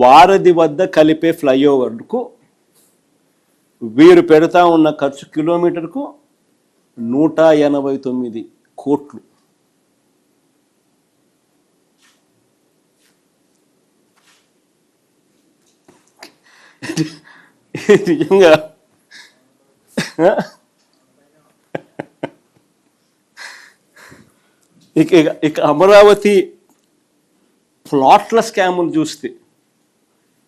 వారధి వద్ద కలిపే ఫ్లైఓవర్కు వీరు పెడతా ఉన్న ఖర్చు కిలోమీటర్కు 189 కోట్లు. నిజంగా ఇక అమరావతి ప్లాట్ల స్కాములు చూస్తే,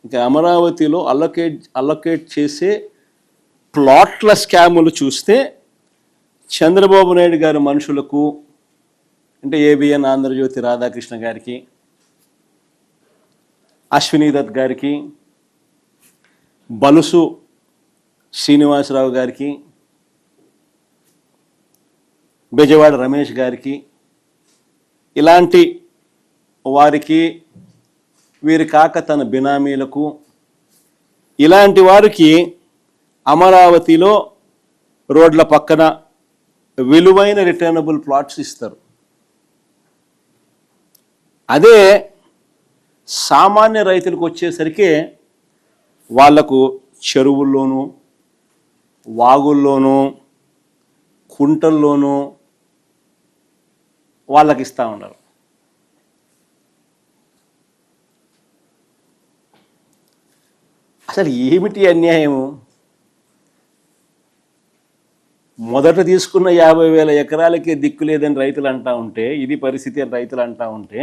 ఇక అమరావతిలో అలొకేట్ చేసే ప్లాట్ల స్కాములు చూస్తే చంద్రబాబు నాయుడు గారి మనుషులకు, అంటే ఏబిఎన్ ఆంధ్రజ్యోతి రాధాకృష్ణ గారికి, అశ్వినీ దత్ గారికి, బలుసు శ్రీనివాసరావు గారికి, బెజవాడ రమేష్ గారికి, ఇలాంటి వారికి, వీరి కాక తన బినామీలకు, ఇలాంటి వారికి అమరావతిలో రోడ్ల పక్కన విలువైన రిటర్నబుల్ ప్లాట్స్ ఇస్తారు. అదే సామాన్య రైతులకు వచ్చేసరికి వాళ్లకు చెరువుల్లోనూ, వాగుల్లోనూ, కుంటల్లోనూ వాళ్ళకి ఇస్తూ ఉన్నారు. అసలు ఏమిటి అన్యాయము? మొదట తీసుకున్న 50,000 ఎకరాలకే దిక్కు లేదని రైతులు అంటూ ఉంటే, ఇది పరిస్థితి అని రైతులు అంటూ ఉంటే,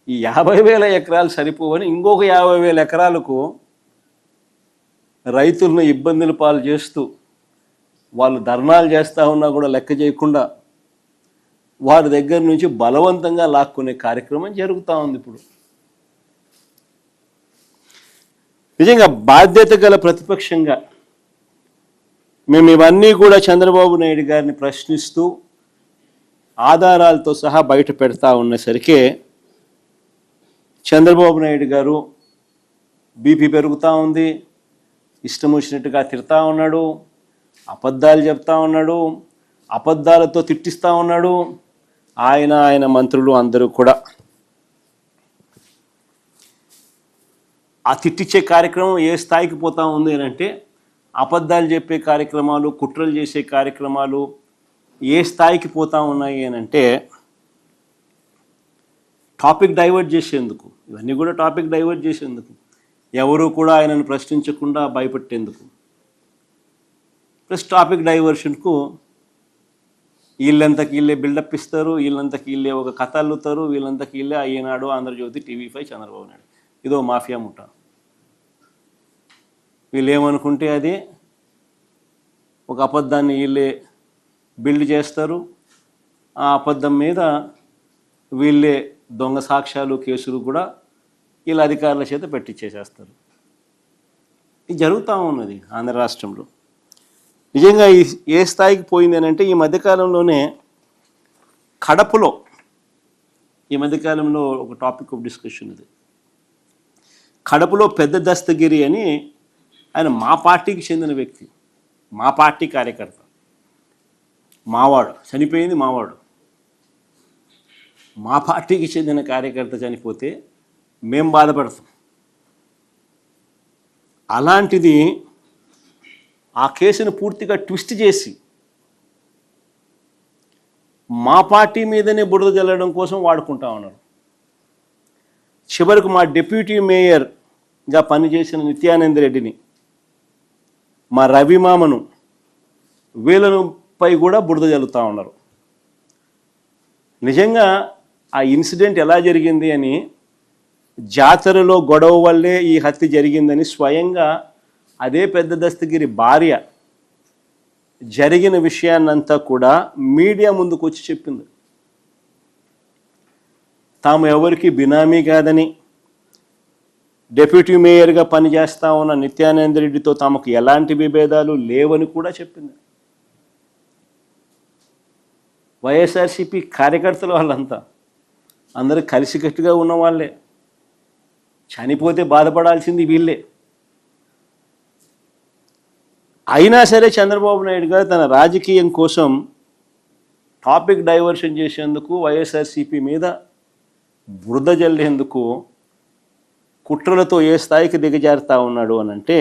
ఈ 50,000 ఎకరాలు సరిపోవని ఇంకొక 50,000 ఎకరాలకు రైతులను ఇబ్బందులు పాలు చేస్తూ, వాళ్ళు ధర్నాలు చేస్తూ ఉన్నా కూడా లెక్క చేయకుండా వారి దగ్గర నుంచి బలవంతంగా లాక్కునే కార్యక్రమం జరుగుతూ ఉంది. ఇప్పుడు నిజంగా బాధ్యత గల ప్రతిపక్షంగా మేము ఇవన్నీ కూడా చంద్రబాబు నాయుడు గారిని ప్రశ్నిస్తూ ఆధారాలతో సహా బయట పెడతా ఉన్నసరికి చంద్రబాబు నాయుడు గారు బీపీ పెరుగుతూ ఉంది, ఇష్టం వచ్చినట్టుగా తిడతా ఉన్నాడు, అబద్ధాలు చెప్తా ఉన్నాడు, అబద్ధాలతో తిట్టిస్తూ ఉన్నాడు. ఆయన మంత్రులు అందరూ కూడా ఆ తిట్టించే కార్యక్రమం ఏ స్థాయికి పోతా ఉంది అని అంటే, అబద్ధాలు చెప్పే కార్యక్రమాలు, కుట్రలు చేసే కార్యక్రమాలు ఏ స్థాయికి పోతా ఉన్నాయి అని అంటే, టాపిక్ డైవర్ట్ చేసేందుకు, ఇవన్నీ కూడా టాపిక్ డైవర్ట్ చేసేందుకు, ఎవరు కూడా ఆయనను ప్రశ్నించకుండా భయపెట్టేందుకు, ప్లస్ టాపిక్ డైవర్షన్కు వీళ్ళంతకి వీళ్ళే బిల్డప్ ఇస్తారు, వీళ్ళంతకి వీళ్ళే ఒక కథ అల్లుతారు, వీళ్ళంతకి వీళ్ళే ఈనాడు, ఆంధ్రజ్యోతి, టీవీ5, చంద్రబాబు నాయుడు, ఇదో మాఫియా ముఠ. వీళ్ళు ఏమనుకుంటే అది ఒక అబద్ధాన్ని వీళ్ళే బిల్డ్ చేస్తారు, ఆ అబద్ధం మీద వీళ్ళే దొంగ సాక్ష్యాలు, కేసులు కూడా వీళ్ళ అధికారుల చేత పెట్టించేసేస్తారు. ఇది జరుగుతూ ఉన్నది ఆంధ్ర రాష్ట్రంలో. నిజంగా ఏ స్థాయికి పోయింది అని అంటే, ఈ మధ్యకాలంలోనే కడపలో, ఈ మధ్యకాలంలో ఒక టాపిక్ ఆఫ్ డిస్కషన్ ఇది, కడపలో పెద్ద దస్తగిరి అని ఆయన మా పార్టీకి చెందిన వ్యక్తి, మా పార్టీ కార్యకర్త, మావాడు, చనిపోయింది మావాడు, మా పార్టీకి చెందిన కార్యకర్త చనిపోతే మేం బాధపడతాం. అలాంటిది ఆ కేసును పూర్తిగా ట్విస్ట్ చేసి మా పార్టీ మీదనే బురద జల్లడం కోసం వాడుకుంటా ఉన్నారు. చివరకు మా డిప్యూటీ మేయర్గా పనిచేసిన నిత్యానంద రెడ్డిని, మా రవిమామను, వీళ్ళపై కూడా బురద జల్లుతూ ఉన్నారు. నిజంగా ఆ ఇన్సిడెంట్ ఎలా జరిగింది అని, జాతరలో గొడవ వల్లే ఈ హత్య జరిగిందని స్వయంగా అదే పెద్ద దస్తగిరి భార్య జరిగిన విషయాన్నంతా కూడా మీడియా ముందుకు వచ్చి చెప్పింది. తాము ఎవరికి బినామీ కాదని, డిప్యూటీ మేయర్గా పనిచేస్తా ఉన్న నిత్యానంద రెడ్డితో తమకు ఎలాంటి విభేదాలు లేవని కూడా చెప్పింది. వైఎస్ఆర్సీపీ కార్యకర్తలు వాళ్ళంతా అందరూ కలిసికట్టుగా ఉన్న వాళ్ళే, చనిపోతే బాధపడాల్సింది వీళ్ళే. అయినా సరే చంద్రబాబు నాయుడు గారు తన రాజకీయం కోసం టాపిక్ డైవర్షన్ చేసేందుకు, వైఎస్ఆర్సీపీ మీద బురద జల్లేందుకు కుట్రలతో ఏ స్థాయికి దిగజారుతా ఉన్నాడు అని అంటే